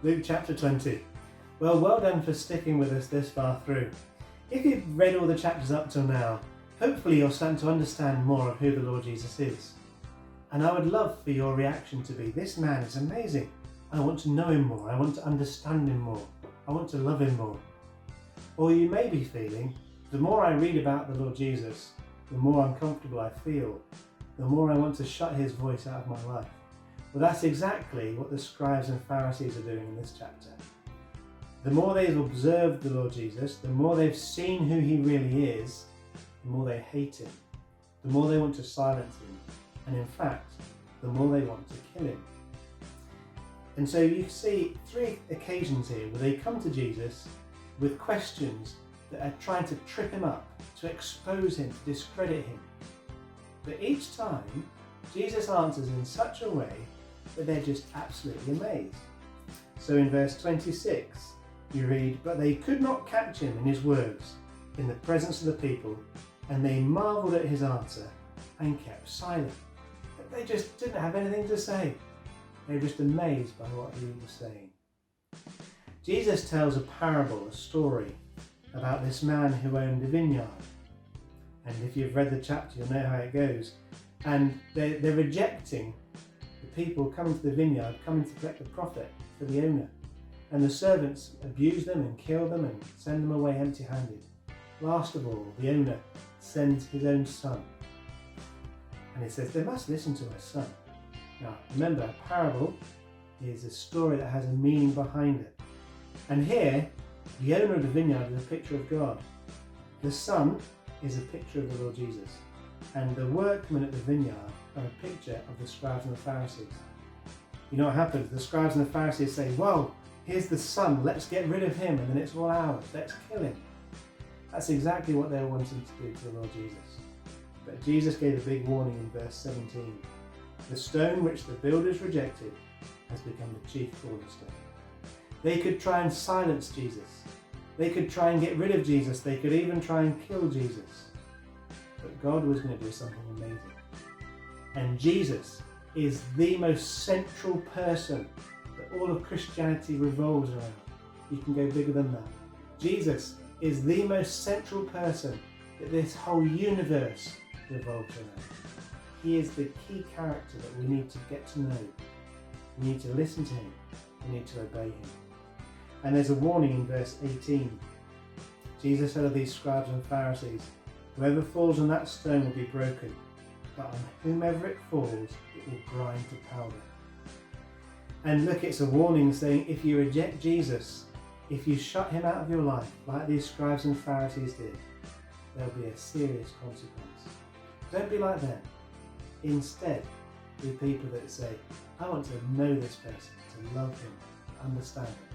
Luke chapter 20. Well done for sticking with us this far through. If you've read all the chapters up till now, hopefully you're starting to understand more of who the Lord Jesus is. And I would love for your reaction to be, this man is amazing. I want to know him more. I want to understand him more. I want to love him more. Or you may be feeling, the more I read about the Lord Jesus, the more uncomfortable I feel, the more I want to shut his voice out of my life. Well, that's exactly what the scribes and Pharisees are doing in this chapter. The more they've observed the Lord Jesus, the more they've seen who he really is, the more they hate him, the more they want to silence him, and in fact, the more they want to kill him. And so you see three occasions here where they come to Jesus with questions that are trying to trip him up, to expose him, to discredit him. But each time, Jesus answers in such a way that they're just absolutely amazed. So in verse 26, you read, "But they could not catch him in his words in the presence of the people, and they marvelled at his answer and kept silent." But they just didn't have anything to say. They were just amazed by what he was saying. Jesus tells a parable, a story, about this man who owned a vineyard. And if you've read the chapter, you'll know how it goes. And they're rejecting the people coming to the vineyard, coming to collect the profit for the owner. And the servants abuse them and kill them and send them away empty-handed. Last of all, the owner sends his own son. And he says, they must listen to my son. Now, remember, a parable is a story that has a meaning behind it. And here, the owner of the vineyard is a picture of God. The son is a picture of the Lord Jesus. And the workmen at the vineyard are a picture of the scribes and the Pharisees. You know what happens? The scribes and the Pharisees say, well, here's the son, let's get rid of him, and then it's all ours, let's kill him. That's exactly what they're wanting to do to the Lord Jesus. But Jesus gave a big warning in verse 17. The stone which the builders rejected has become the chief cornerstone. They could try and silence Jesus. They could try and get rid of Jesus. They could even try and kill Jesus. But God was going to do something amazing. And Jesus is the most central person that all of Christianity revolves around. You can go bigger than that. Jesus is the most central person that this whole universe revolves around. He is the key character that we need to get to know. We need to listen to him. We need to obey him. And there's a warning in verse 18. Jesus said of these scribes and Pharisees, whoever falls on that stone will be broken, but on whomever it falls, it will grind to powder. And look, it's a warning saying if you reject Jesus, if you shut him out of your life, like these scribes and Pharisees did, there'll be a serious consequence. Don't be like them. Instead, be people that say, I want to know this person, to love him, understand him.